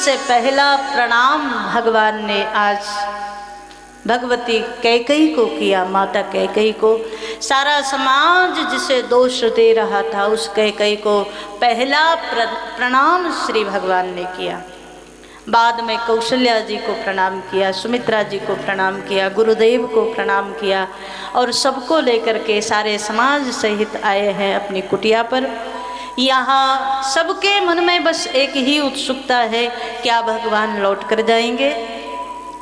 सबसे पहला प्रणाम भगवान ने आज भगवती कैकेयी को किया, माता कैकेयी को। सारा समाज जिसे दोष दे रहा था उस कैकेयी को पहला प्रणाम श्री भगवान ने किया। बाद में कौशल्या जी को प्रणाम किया, सुमित्रा जी को प्रणाम किया, गुरुदेव को प्रणाम किया और सबको लेकर के सारे समाज सहित आए हैं अपनी कुटिया पर। यहाँ सबके मन में बस एक ही उत्सुकता है, क्या भगवान लौट कर जाएंगे,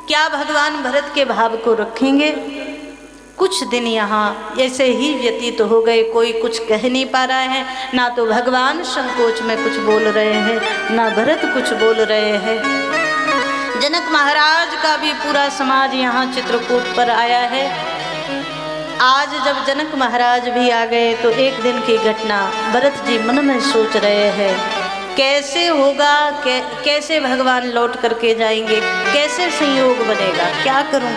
क्या भगवान भरत के भाव को रखेंगे। कुछ दिन यहाँ ऐसे ही व्यतीत हो गए, कोई कुछ कह नहीं पा रहा है, ना तो भगवान संकोच में कुछ बोल रहे हैं, ना भरत कुछ बोल रहे हैं। जनक महाराज का भी पूरा समाज यहाँ चित्रकूट पर आया है। आज जब जनक महाराज भी आ गए तो एक दिन की घटना भरत जी मन में सोच रहे हैं, कैसे होगा, कैसे भगवान लौट करके जाएंगे, कैसे संयोग बनेगा, क्या करूं।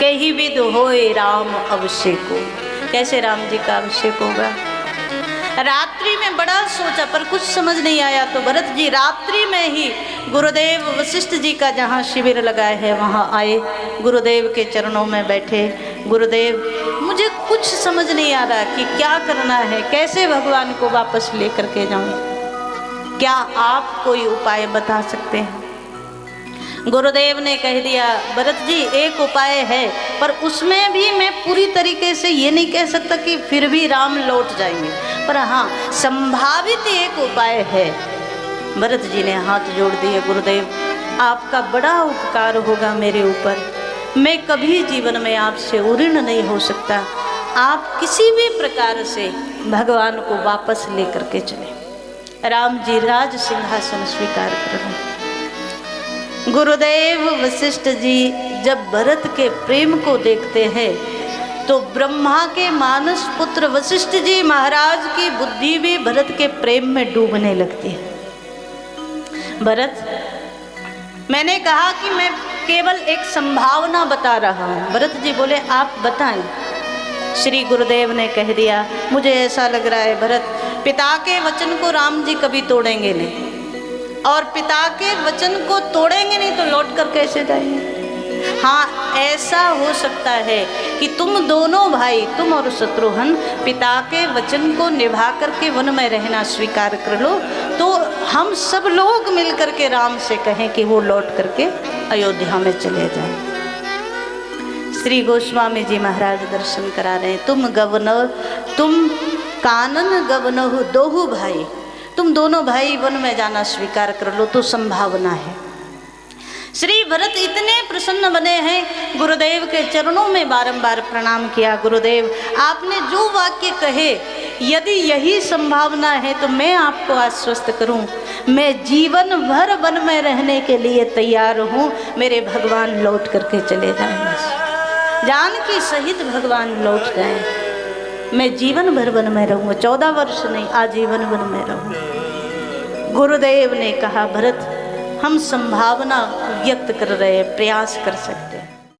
कहीं विद होए राम अभिषेक को, कैसे राम जी का अभिषेक होगा। रात्रि में बड़ा सोचा पर कुछ समझ नहीं आया, तो भरत जी रात्रि में ही गुरुदेव वशिष्ठ जी का जहाँ शिविर लगाए है वहाँ आए, गुरुदेव के चरणों में बैठे। गुरुदेव मुझे कुछ समझ नहीं आ रहा कि क्या करना है, कैसे भगवान को वापस लेकर के जाऊँ, क्या आप कोई उपाय बता सकते हैं। गुरुदेव ने कह दिया, भरत जी एक उपाय है, पर उसमें भी मैं पूरी तरीके से ये नहीं कह सकता कि फिर भी राम लौट जाएंगे, पर हाँ संभावित एक उपाय है। भरत जी ने हाथ जोड़ दिए, गुरुदेव आपका बड़ा उपकार होगा मेरे ऊपर, मैं कभी जीवन में आपसे ऋण नहीं हो सकता, आप किसी भी प्रकार से भगवान को वापस लेकर के चले, राम जी राज सिंहासन स्वीकार करें। गुरुदेव वशिष्ठ जी जब भरत के प्रेम को देखते हैं तो ब्रह्मा के मानस पुत्र वशिष्ठ जी महाराज की बुद्धि भी भरत के प्रेम में डूबने लगती है। भरत, मैंने कहा कि मैं केवल एक संभावना बता रहा हूँ। भरत जी बोले आप बताएं। श्री गुरुदेव ने कह दिया, मुझे ऐसा लग रहा है भरत, पिता के वचन को राम जी कभी तोड़ेंगे नहीं, और पिता के वचन को तोड़ेंगे नहीं तो लौट कर कैसे जाएंगे। हाँ ऐसा हो सकता है कि तुम दोनों भाई, तुम और शत्रुघ्न, पिता के वचन को निभा करके वन में रहना स्वीकार कर लो, तो हम सब लोग मिल करके राम से कहें कि वो लौट करके अयोध्या में चले जाएं। श्री गोस्वामी जी महाराज दर्शन करा रहे हैं, तुम कानन गवनहु दोहु भाई, तुम दोनों भाई वन में जाना स्वीकार कर लो तो संभावना है। श्री भरत इतने प्रसन्न बने हैं, गुरुदेव के चरणों में बारंबार प्रणाम किया। गुरुदेव आपने जो वाक्य कहे, यदि यही संभावना है तो मैं आपको आश्वस्त करूं, मैं जीवन भर वन में रहने के लिए तैयार हूं, मेरे भगवान लौट करके चले जाएंगे, जानकी सहित भगवान लौट जाएं, मैं जीवन भर वन में रहूँगा, 14 वर्ष नहीं आजीवन वन में रहूँगा। गुरुदेव ने कहा, भरत हम संभावना व्यक्त कर रहे हैं, प्रयास कर सकते हैं।